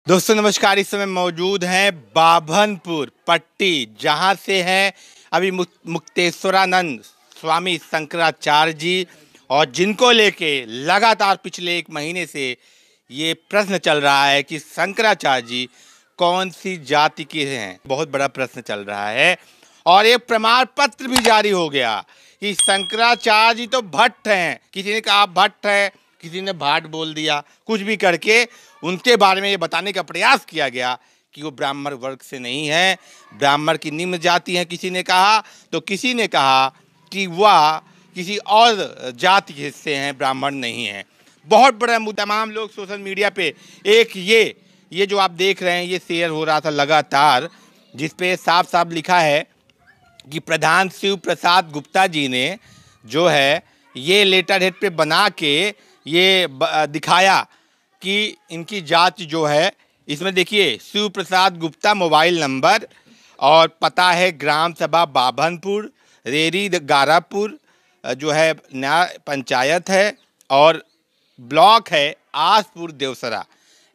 दोस्तों नमस्कार। इस समय मौजूद हैं बाभनपुर पट्टी, जहां से हैं अभी मुक्तेश्वरानंद स्वामी शंकराचार्य जी, और जिनको लेके लगातार पिछले एक महीने से ये प्रश्न चल रहा है कि शंकराचार्य जी कौन सी जाति के हैं। बहुत बड़ा प्रश्न चल रहा है और एक प्रमाण पत्र भी जारी हो गया कि शंकराचार्य जी तो भट्ट हैं। किसी ने कहा भट्ट है, किसी ने भाट बोल दिया, कुछ भी करके उनके बारे में ये बताने का प्रयास किया गया कि वो ब्राह्मण वर्ग से नहीं है, ब्राह्मण की निम्न जाति है किसी ने कहा, तो किसी ने कहा कि वह किसी और जाति के हिस्से हैं, ब्राह्मण नहीं है। बहुत बड़ा मुद्दा, तमाम लोग सोशल मीडिया पे एक ये जो आप देख रहे हैं ये शेयर हो रहा था लगातार, जिस पे साफ साफ लिखा है कि प्रधान शिव प्रसाद गुप्ता जी ने जो है ये लेटर हेड पे बना के ये दिखाया कि इनकी जाति जो है, इसमें देखिए शिव प्रसाद गुप्ता मोबाइल नंबर और पता है ग्राम सभा बाभनपुर, रेरी गारापुर जो है नया पंचायत है, और ब्लॉक है आसपुर देवसरा।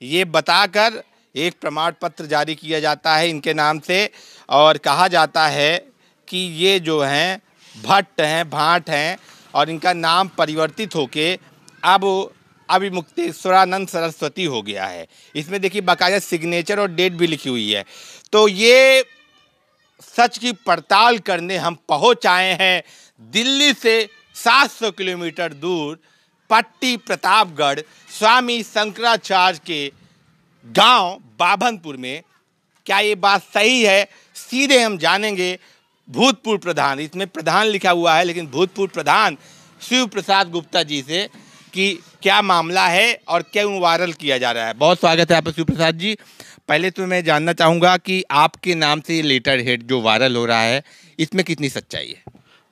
ये बताकर एक प्रमाण पत्र जारी किया जाता है इनके नाम से, और कहा जाता है कि ये जो हैं भट्ट हैं, भाट हैं, और इनका नाम परिवर्तित होके अब अभी मुक्तेश्वरानंद सरस्वती हो गया है। इसमें देखिए बाकायदा सिग्नेचर और डेट भी लिखी हुई है। तो ये सच की पड़ताल करने हम पहुंच आए हैं दिल्ली से 700 किलोमीटर दूर पट्टी प्रतापगढ़ स्वामी शंकराचार्य के गांव बाभनपुर में। क्या ये बात सही है? सीधे हम जानेंगे भूतपूर्व प्रधान, इसमें प्रधान लिखा हुआ है लेकिन भूतपूर्व प्रधान शिव प्रसाद गुप्ता जी से कि क्या मामला है और क्यों वायरल किया जा रहा है। बहुत स्वागत है आपका शिव प्रसाद जी। पहले तो मैं जानना चाहूँगा कि आपके नाम से ये लेटर हेड जो वायरल हो रहा है इसमें कितनी सच्चाई है?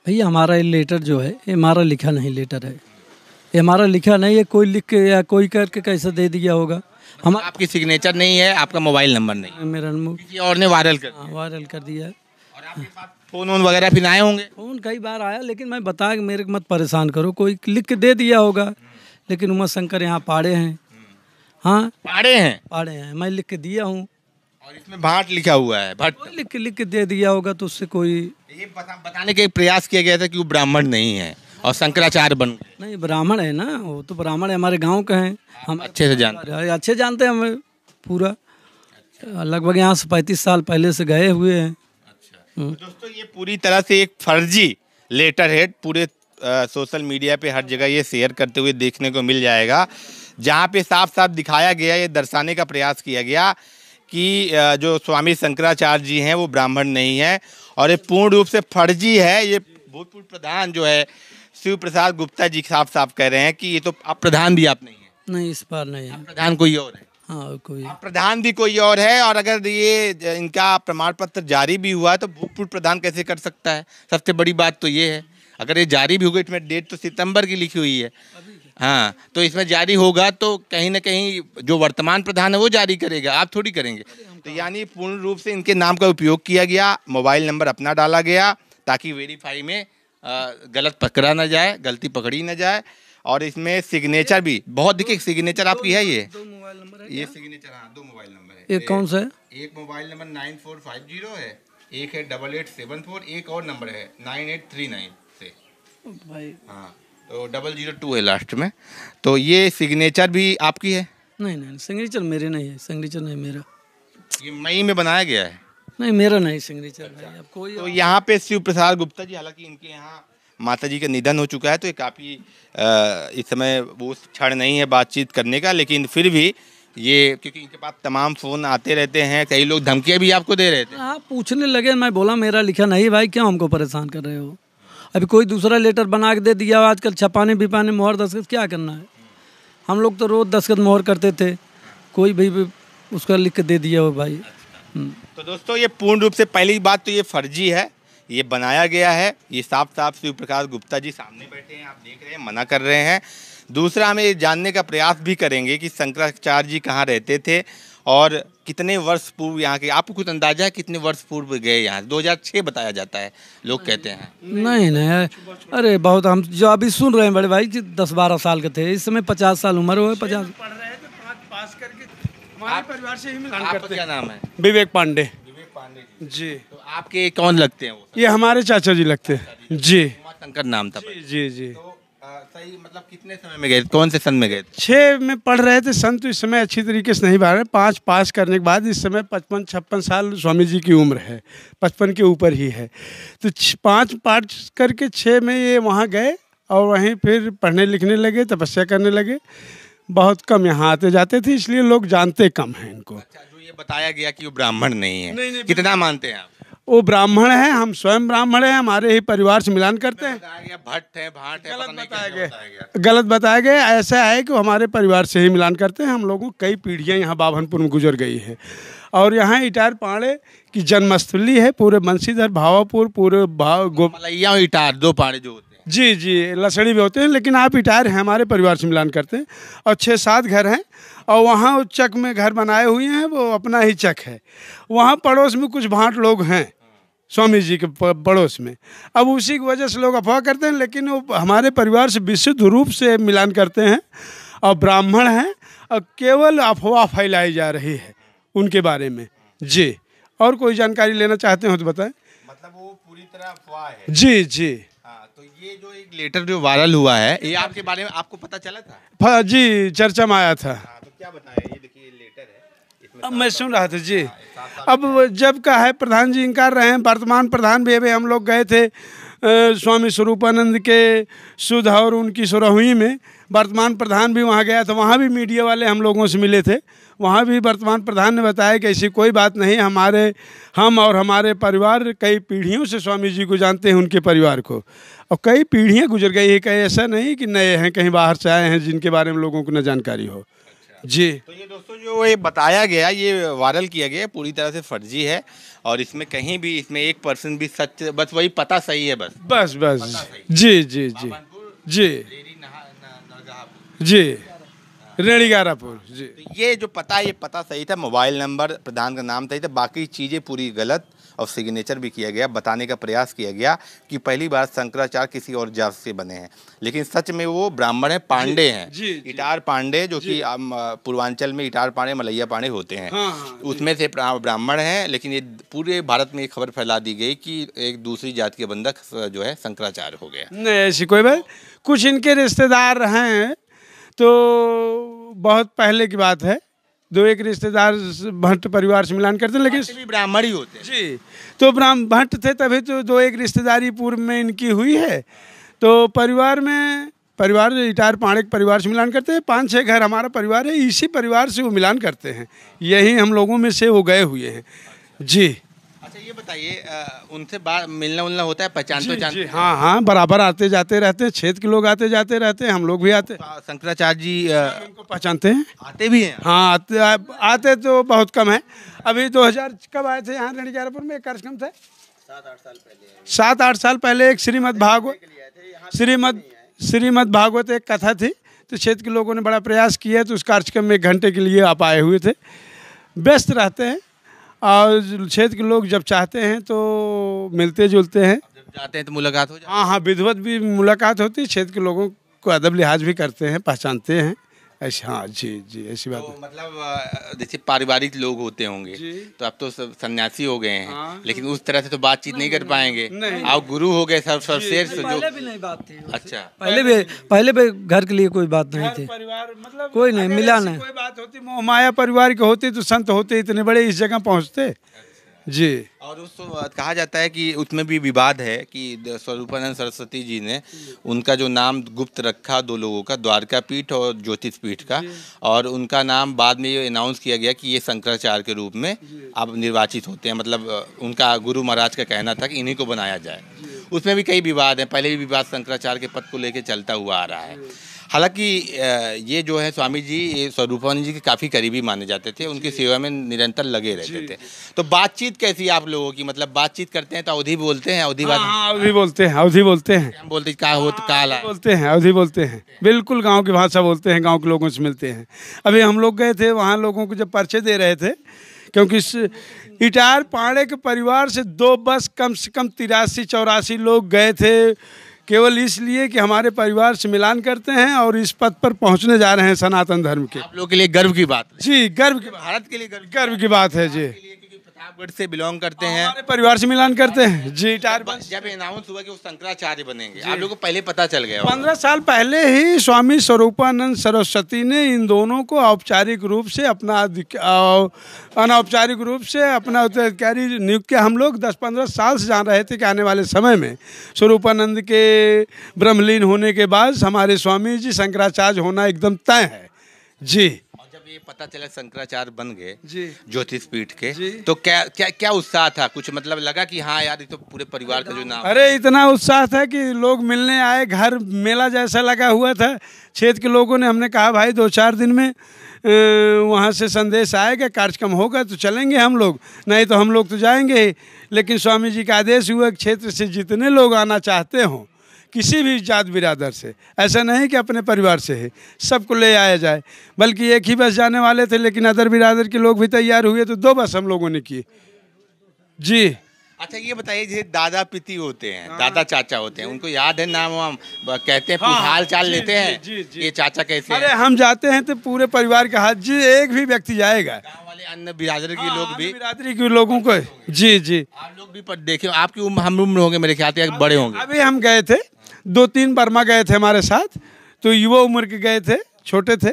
भैया हमारा ये लेटर जो है ये हमारा लिखा नहीं लेटर है, ये हमारा लिखा नहीं है। कोई लिख के या कोई करके कैसे दे दिया होगा। हम आपकी सिग्नेचर नहीं है, आपका मोबाइल नंबर नहीं है, मेरा किसी और ने वायरल कर दिया। वायरल कर दिया है। और आपके पास फोन वोन वगैरह फिर आए होंगे? फ़ोन कई बार आया, लेकिन मैं बता के मेरे को मत परेशान करो। कोई लिख के दे दिया होगा, लेकिन उमा शंकर यहाँ पाड़े हैं। हाँ पाड़े हैं, मैं लिख के दिया हूँ। और इसमें भाट लिखा हुआ है, भट्ट। कोई लिख के दे दिया होगा तो उससे कोई ये बताने का प्रयास किया गया था कि वो ब्राह्मण नहीं है और शंकराचार्य बन गए। नहीं, ब्राह्मण है ना, वो तो ब्राह्मण है, हमारे गांव के हैं। हम अच्छे से जानते अच्छे जानते हैं हमें पूरा। लगभग यहाँ से 35 साल पहले से गए हुए हैं। तो दोस्तों ये पूरी तरह से एक फर्जी लेटर हेड पूरे सोशल मीडिया पे हर जगह ये शेयर करते हुए देखने को मिल जाएगा, जहाँ पे साफ साफ दिखाया गया, ये दर्शाने का प्रयास किया गया कि जो स्वामी शंकराचार्य जी हैं वो ब्राह्मण नहीं है, और ये पूर्ण रूप से फर्जी है। ये भूतपूर्व प्रधान जो है शिव प्रसाद गुप्ता जी साफ साफ कह रहे हैं कि ये तो आप प्रधान भी आप नहीं है। नहीं, इस बार नहीं है, प्रधान कोई और है। हाँ कोई प्रधान भी कोई और है, और अगर ये इनका प्रमाण पत्र जारी भी हुआ है तो भूतपूर्व प्रधान कैसे कर सकता है? सबसे बड़ी बात तो ये है, अगर ये जारी भी होगा, इसमें डेट तो सितंबर की लिखी हुई है। हाँ, तो इसमें जारी होगा तो कहीं ना कहीं जो वर्तमान प्रधान है वो जारी करेगा, आप थोड़ी करेंगे। तो यानी पूर्ण रूप से इनके नाम का उपयोग किया गया, मोबाइल नंबर अपना डाला गया ताकि वेरीफाई में गलत पकड़ा ना जाए, गलती पकड़ी ना जाए। और इसमें सिग्नेचर भी बहुत, देखिए सिग्नेचर आपकी है, ये 2 मोबाइल नंबर है। ये सिग्नेचर, हाँ 2 मोबाइल नंबर है। एक कौन सा है? एक मोबाइल नंबर 9450 है, एक है 8874, एक और नंबर है 9839 से भाई। हाँ, तो 002 है लास्ट में। तो ये सिग्नेचर भी आपकी है? नहीं, सिग्नेचर मेरे नहीं है, सिग्नेचर नहीं मेरा। ये मई में बनाया गया है? नहीं, मेरा नहीं सिग्नेचर भाई। अब कोई तो यहाँ पे शिव प्रसाद गुप्ता जी, हालांकि इनके यहाँ माता जी का निधन हो चुका है, तो ये काफ़ी इस समय वो क्षण नहीं है बातचीत करने का, लेकिन फिर भी ये, क्योंकि इनके पास तमाम फ़ोन आते रहते हैं, कई लोग धमकियाँ भी आपको दे रहे थे। आप पूछने लगे, मैं बोला मेरा लिखा नहीं भाई, क्यों हमको परेशान कर रहे हो? अभी कोई दूसरा लेटर बना के दे दिया, आजकल छपाने बिपाने मोहर दस्तखत क्या करना है? हम लोग तो रोज़ दस्तखत मोहर करते थे, कोई भी उसका लिख के दे दिया हो भाई। तो दोस्तों ये पूर्ण रूप से, पहली बात तो ये फर्जी है, ये बनाया गया है, ये साफ साफ शिव प्रकाश गुप्ता जी सामने बैठे हैं, आप देख रहे हैं, मना कर रहे हैं। दूसरा, हमें ये जानने का प्रयास भी करेंगे कि शंकराचार्य जी कहाँ रहते थे और कितने वर्ष पूर्व यहाँ के, आपको कुछ अंदाजा है कितने वर्ष पूर्व गए यहाँ? 2006 बताया जाता है, लोग कहते हैं। नहीं, अरे बहुत, हम जो अभी सुन रहे हैं बड़े भाई कि 10-12 साल के थे, इस समय 50 साल उम्र हो, 50 पढ़ रहे थे, 5 पास करके हमारे परिवार से ही मिलान आपका करते क्या हैं। नाम है? विवेक पांडे विवेक पांडे जी। तो आपके कौन लगते हैं वो? ये हमारे चाचा जी लगते हैं जी। उमाशंकर नाम था जी जी जी। तो सही मतलब कितने समय में गए, कौन से सन में गए थे? 6 में पढ़ रहे थे सन, तो इस समय अच्छी तरीके से नहीं पढ़ रहे। 5 पास करने के बाद इस समय 55-56 साल स्वामी जी की उम्र है, 55 के ऊपर ही है। तो 5 पास करके 6 में ये वहाँ गए और वहीं फिर पढ़ने लिखने लगे, तपस्या करने लगे। बहुत कम यहाँ आते जाते थे, इसलिए लोग जानते कम हैं इनको। अच्छा, जो ये बताया गया कि वो ब्राह्मण नहीं है, नहीं, कितना मानते हैं आप? वो ब्राह्मण हैं, हम स्वयं ब्राह्मण हैं, हमारे ही परिवार से मिलान करते हैं। बताया गया भट्ट है, भाट है, पता नहीं क्या बताया गया। गलत बताया गया। ऐसा है कि वो हमारे परिवार से ही मिलान करते हैं। हम लोगों कई पीढ़ियां यहाँ बाभनपुर में गुजर गई है और यहाँ इटार पाड़े की जन्मस्थली है। पूरे बंशीधर, भावापुर, पूरे मलैया और इटार दो पाड़े जो होते हैं। जी जी, लसड़ी भी होते हैं, लेकिन आप इटार हैं, हमारे परिवार से मिलान करते हैं। और 6-7 घर हैं और वहाँ उस चक में घर बनाए हुए हैं, वो अपना ही चक है। वहाँ पड़ोस में कुछ भाट लोग हैं स्वामी जी के पड़ोस में। अब उसी की वजह से लोग अफवाह करते हैं, लेकिन वो हमारे परिवार से विशुद्ध रूप से मिलान करते हैं और ब्राह्मण हैं और केवल अफवाह फैलाई जा रही है उनके बारे में जी। और कोई जानकारी लेना चाहते हो तो बताएं। मतलब वो पूरी तरह अफवाह है। जी जी। हाँ, तो ये जो एक लेटर जो वायरल हुआ है, ये आपके बारे में आपको पता चला था? जी, चर्चा में आया था। हाँ, तो क्या बताया? ये देखिए, ये लेटर है, इसमें अब मैं सुन रहा था जी। अब जब का है प्रधान जी इनकार रहे हैं, वर्तमान प्रधान भी अभी हम लोग गए थे स्वामी स्वरूपानंद के सुध और उनकी सुरहुई में। वर्तमान प्रधान भी वहाँ गया था, वहाँ भी मीडिया वाले हम लोगों से मिले थे। वहाँ भी वर्तमान प्रधान ने बताया कि ऐसी कोई बात नहीं, हम और हमारे परिवार कई पीढ़ियों से स्वामी जी को जानते हैं, उनके परिवार को, और कई पीढ़ियाँ गुजर गई है। कहीं ऐसा नहीं कि नए हैं, कहीं बाहर से आए हैं जिनके बारे में लोगों को न जानकारी हो जी। तो ये दोस्तों जो ये बताया गया, ये वायरल किया गया, पूरी तरह से फर्जी है और इसमें कहीं भी, इसमें 1% भी सच, बस वही पता सही है बस। बस जी जी जी जी जी, रेणीगारापुर जी। तो ये जो पता, ये पता सही था, मोबाइल नंबर, प्रधान का नाम सही था, बाकी चीज़ें पूरी गलत और सिग्नेचर भी किया गया। बताने का प्रयास किया गया कि पहली बार शंकराचार्य किसी और जात से बने हैं, लेकिन सच में वो ब्राह्मण है, पांडे हैं। इटार पांडे, जो कि पूर्वांचल में इटार पांडे, मलैया पांडे होते हैं। हाँ, उसमें से ब्राह्मण हैं। लेकिन ये पूरे भारत में एक खबर फैला दी गई कि एक दूसरी जात के बंधक जो है शंकराचार्य हो गया। नहीं, ऐसी कोई बात। कुछ इनके रिश्तेदार हैं, तो बहुत पहले की बात है, 2-1 रिश्तेदार भट्ट परिवार से मिलान करते हैं, लेकिन भी ब्राह्मण ही होते हैं जी। तो ब्राह्मण भट्ट थे, तभी तो 2-1 रिश्तेदारी पूर्व में इनकी हुई है। तो परिवार इटार पाड़े के परिवार से मिलान करते हैं। 5-6 घर हमारा परिवार है, इसी परिवार से वो मिलान करते हैं। यही हम लोगों में से वो गए हुए हैं जी। अच्छा, ये बताइए, उनसे मिलना उलना होता है, पहचानते? हाँ हाँ, बराबर आते जाते रहते हैं, क्षेत्र के लोग आते जाते रहते हैं, हम लोग भी आते। शंकराचार्य जी उनको पहचानते हैं? आते भी हैं? हाँ, आते तो बहुत कम है। अभी 2000 कब आए थे यहाँ रेणीगारापुर में? एक कार्यक्रम था 7-8 साल पहले। एक श्रीमद् भागवत एक कथा थी, तो क्षेत्र के लोगों ने बड़ा प्रयास किया, तो उस कार्यक्रम में 1 घंटे के लिए आप आए हुए थे। व्यस्त रहते हैं और क्षेत्र के लोग जब चाहते हैं तो मिलते जुलते हैं, जब जाते हैं तो मुलाकात हो जाती है। हाँ, विधिवत भी मुलाकात होती है। क्षेत्र के लोगों को अदब लिहाज भी करते हैं, पहचानते हैं ऐसे। हाँ जी जी, ऐसी बात तो है। मतलब जैसे पारिवारिक लोग होते होंगे, तो अब तो सब सन्यासी हो गए हैं। हाँ, लेकिन उस तरह से तो बातचीत नहीं कर पाएंगे। आप गुरु हो गए सब शेर से। पहले भी नहीं बात थी। अच्छा, पहले भी घर के लिए कोई बात नहीं थी, परिवार मतलब कोई नहीं मिला नहीं। कोई बात होती, मोह माया परिवार की होती तो संत होते इतने बड़े इस जगह पहुँचते जी। और उस कहा जाता है कि उसमें भी विवाद है कि स्वरूपानंद सरस्वती जी ने उनका जो नाम गुप्त रखा 2 लोगों का, द्वारका पीठ और ज्योतिष पीठ का, और उनका नाम बाद में ये अनाउंस किया गया कि ये शंकराचार्य के रूप में अब निर्वाचित होते हैं। मतलब उनका गुरु महाराज का कहना था कि इन्हीं को बनाया जाए। उसमें भी कई विवाद हैं, पहले भी विवाद शंकराचार्य के पद को लेकर चलता हुआ आ रहा है। हालांकि ये जो है स्वामी जी, ये स्वरूपानंद जी के काफ़ी करीबी माने जाते थे, उनकी सेवा में निरंतर लगे रहते थे। तो बातचीत कैसी आप लोगों की? मतलब बातचीत करते हैं तो अवधि बोलते हैं? अवधि बात? हाँ, अवधि बोलते हैं, अवधि बोलते हैं। हम बोलते का हो तो काल बोलते हैं, अवधि बोलते हैं, बिल्कुल गांव की भाषा बोलते हैं, गांव के लोगों से मिलते हैं। अभी हम लोग गए थे वहाँ, लोगों को जब परिचय दे रहे थे, क्योंकि इटार पाड़े के परिवार से 2 बस कम से कम 83-84 लोग गए थे केवल इसलिए कि हमारे परिवार से मिलान करते हैं और इस पद पर पहुंचने जा रहे हैं सनातन धर्म के। आप लोगों के लिए गर्व की बात है। जी, गर्व की बात, भारत के लिए गर्व की बात है जी। क्योंकि प्रतापगढ़ से बिलोंग करते हैं। हमारे परिवार से मिलान करते हैं जी। जब अनाउंस हुआ कि वो शंकराचार्य बनेंगे, आप लोगों को पहले पता चल गया? 15 साल पहले ही स्वामी स्वरूपानंद सरस्वती ने इन दोनों को औपचारिक रूप से अनौपचारिक रूप से अपना उत्तराधिकारी नियुक्त किया। हम लोग 10-15 साल से जान रहे थे कि आने वाले समय में स्वरूपानंद के ब्रह्मलीन होने के बाद हमारे स्वामी जी शंकराचार्य होना एकदम तय है जी। और जब ये पता चला शंकराचार्य बन गए जी ज्योतिष पीठ के, तो क्या क्या क्या उत्साह था? कुछ मतलब लगा कि हाँ यार ये तो पूरे परिवार का जो नाम। अरे इतना उत्साह था कि लोग मिलने आए, घर मेला जैसा लगा हुआ था। क्षेत्र के लोगों ने, हमने कहा भाई 2-4 दिन में वहाँ से संदेश आएगा, कार्यक्रम होगा तो चलेंगे हम लोग, नहीं तो हम लोग तो जाएंगे ही। लेकिन स्वामी जी का आदेश हुआ कि क्षेत्र से जितने लोग आना चाहते हों, किसी भी जात बिरादर से, ऐसा नहीं कि अपने परिवार से है, सबको ले आया जाए। बल्कि एक ही बस जाने वाले थे, लेकिन अदर बिरादर के लोग भी तैयार हुए तो 2 बस हम लोगों ने किए जी। अच्छा ये बताइए, जैसे दादा पिती होते हैं, दादा चाचा होते हैं, उनको याद है नाम वाम? कहते हैं हाल चाल लेते हैं जी। ये चाचा कैसे अरे हैं? हम जाते हैं तो पूरे परिवार का हाथ जी, एक भी व्यक्ति जाएगा, गांव वाले अन्य बिरादरी के लोग भी, बिरादरी के लोगों को जी जी। आप लोग भी पर देखे, आपकी उम्र हम उम्र होंगे मेरे ख्याल से, बड़े होंगे। अभी हम गए थे 2-3 बर्मा गए थे हमारे साथ, तो युवा उम्र के गए थे, छोटे थे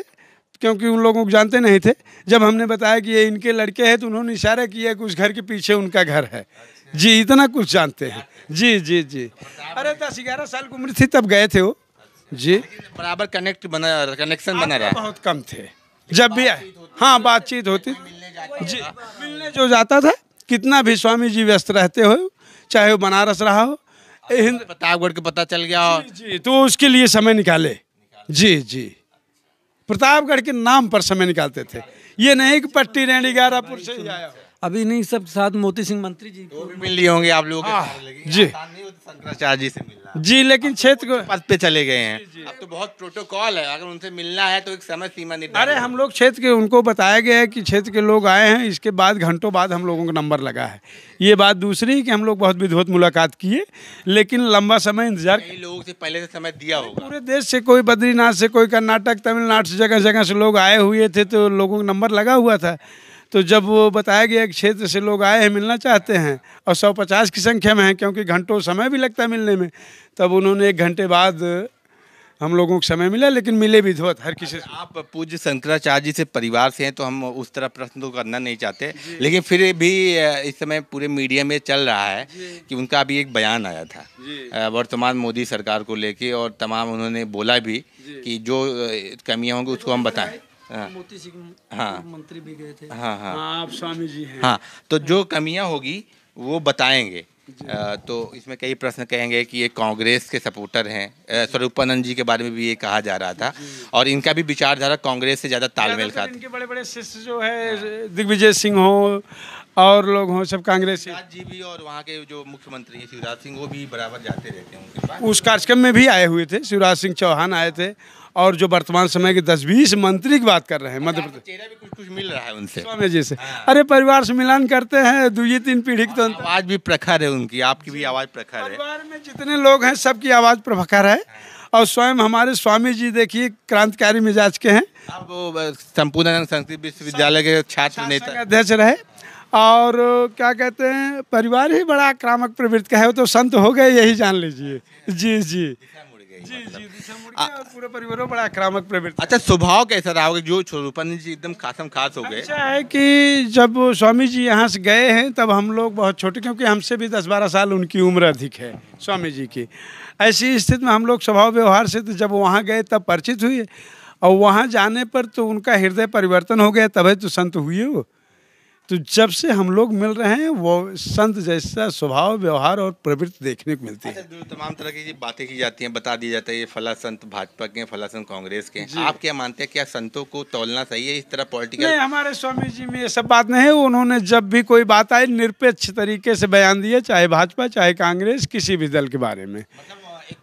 क्योंकि उन लोगों को जानते नहीं थे। जब हमने बताया कि ये इनके लड़के हैं तो उन्होंने इशारा किया कि उस घर के पीछे उनका घर है जी। इतना कुछ जानते हैं जी जी जी। अरे 10-11 साल की उम्र थी तब गए थे वो जी। बराबर कनेक्शन बना रहा। बहुत कम थे जब भी आए, हाँ बातचीत होती जी। मिलने जो जाता था, कितना भी स्वामी जी व्यस्त रहते हो, चाहे वो बनारस रहा हो, प्रतापगढ़ के पता चल गया और जी, तो उसके लिए समय निकाले जी जी। प्रतापगढ़ के नाम पर समय निकालते थे, ये नहीं कि पट्टी रेंडी गारापुर से ही आया। अभी नहीं, सब साथ मोती सिंह मंत्री जी वो भी मिल लिए होंगे आप लोगों के जी शंकराचार्य जी से मिलना जी। लेकिन क्षेत्र को पद पे चले गए हैं, अब तो बहुत प्रोटोकॉल है, अगर उनसे मिलना है तो एक समय सीमा निर्धारित। अरे हम लोग क्षेत्र के, उनको बताया गया है कि क्षेत्र के लोग आए हैं, इसके बाद घंटों बाद हम लोगों का नंबर लगा है। ये बात दूसरी कि हम लोग बहुत विधिवत मुलाकात किए, लेकिन लंबा समय इंतजार। कई लोगों से पहले से समय दिया होगा, पूरे देश से, कोई बद्रीनाथ से, कोई कर्नाटक, तमिलनाडु से, जगह जगह से लोग आए हुए थे, तो लोगों का नंबर लगा हुआ था। तो जब वो बताया गया कि क्षेत्र से लोग आए हैं, मिलना चाहते हैं और 150 की संख्या में है, क्योंकि घंटों समय भी लगता है मिलने में, तब उन्होंने 1 घंटे बाद हम लोगों को समय मिला, लेकिन मिले भी धोत हर किसी से। आप पूज्य शंकराचार्य जी से परिवार से हैं तो हम उस तरह प्रश्न तो करना नहीं चाहते, लेकिन फिर भी इस समय पूरे मीडिया में चल रहा है कि उनका अभी एक बयान आया था वर्तमान मोदी सरकार को लेके, और तमाम उन्होंने बोला भी कि जो कमियां होंगी उसको हम बताएं। मोती सिंह हाँ मंत्री भी गए थे। हाँ हाँ आप स्वामी जी हैं। हाँ, तो जो कमियां होगी वो बताएंगे। तो इसमें कई प्रश्न कहेंगे कि ये कांग्रेस के सपोर्टर हैं। स्वरूपानंद जी के बारे में भी ये कहा जा रहा था, और इनका भी विचारधारा कांग्रेस से ज़्यादा तालमेल खाता है। इनके बड़े बड़े शिष्य जो है, दिग्विजय सिंह हो और लोग हों, सब कांग्रेस जी भी, और वहाँ के जो मुख्यमंत्री हैं शिवराज सिंह, वो भी बराबर जाते रहते हैं उनके पास। उस कार्यक्रम में भी आए हुए थे। शिवराज सिंह चौहान आए थे, और जो वर्तमान समय के 10-20 मंत्री की बात कर रहे हैं मध्य प्रदेश, चेहरा भी कुछ कुछ मिल रहा है उनसे, स्वामी जी से। अरे परिवार से मिलान करते हैं, 2-3 पीढ़ी की तो अंतर। आवाज भी प्रखर है उनकी, आपकी भी आवाज प्रखर है। परिवार में जितने लोग हैं सबकी आवाज़ प्रखर है, और स्वयं हमारे स्वामी जी देखिए क्रांतिकारी मिजाज के हैं। आप वो संपूर्णानंद संस्कृत विश्वविद्यालय के छात्र नेता, अध्यक्ष रहे, और क्या कहते हैं, परिवार ही बड़ा आक्रामक प्रवृत्ति का है, वो तो संत हो गए यही जान लीजिए जी जी जी जी। दिशा मुड़ गया, और पूरा परिवार बड़ा आक्रामक प्रवृत्ति। अच्छा, स्वभाव कैसा रहा होगा जो स्वरूपानंद जी एकदम खासम खास हो गए? ऐसा है कि जब स्वामी जी यहाँ से गए हैं तब हम लोग बहुत छोटे, क्योंकि हमसे भी 10-12 साल उनकी उम्र अधिक है स्वामी जी की। ऐसी स्थिति में हम लोग स्वभाव व्यवहार से तो जब वहाँ गए तब परिचित हुए, और वहाँ जाने पर तो उनका हृदय परिवर्तन हो गया, तभी तो संत हुए वो। तो जब से हम लोग मिल रहे हैं, वो संत जैसा स्वभाव व्यवहार और प्रवृत्ति देखने को मिलती है। अच्छा, जो तमाम तरह की बातें की जाती हैं, बता दिया जाता है ये फला संत भाजपा के, फला संत कांग्रेस के, आप क्या मानते हैं, क्या संतों को तौलना सही है इस तरह पॉलिटिकल? नहीं, हमारे स्वामी जी में ये सब बात नहीं है। उन्होंने जब भी कोई बात आई निरपेक्ष तरीके से बयान दिए, चाहे भाजपा चाहे कांग्रेस, किसी भी दल के बारे में।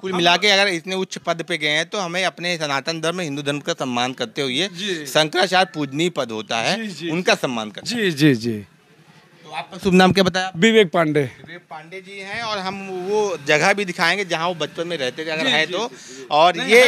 कुल मिला के अगर इतने उच्च पद पे गए हैं तो हमें अपने सनातन धर्म हिंदू धर्म का सम्मान करते हुए, शंकराचार्य पूजनीय पद होता है, उनका सम्मान करते जी जी जी। तो आपका शुभ नाम क्या बताया? विवेक पांडे। विवेक पांडे जी हैं और हम वो जगह भी दिखाएंगे जहाँ वो बचपन में रहते थे अगर है तो। और ये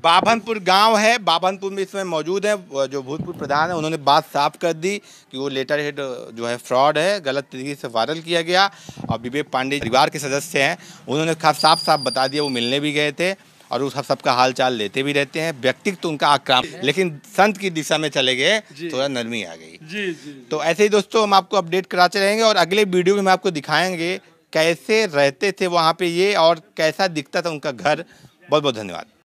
बाभनपुर गांव है, बाभनपुर में इसमें मौजूद है जो भूतपूर्व प्रधान है, उन्होंने बात साफ कर दी कि वो लेटर हेड जो है फ्रॉड है, गलत तरीके से वायरल किया गया। और विवेक पांडे परिवार के सदस्य हैं, उन्होंने साफ साफ बता दिया, वो मिलने भी गए थे और उस सबका हाल चाल लेते भी रहते हैं। व्यक्तित्व तो उनका आक्रामक, लेकिन संत की दिशा में चले गए, थोड़ा नरमी आ गई। जी। तो ऐसे ही दोस्तों हम आपको अपडेट कराते रहेंगे और अगले वीडियो में हम आपको दिखाएंगे कैसे रहते थे वहाँ पे ये और कैसा दिखता था उनका घर। बहुत बहुत धन्यवाद।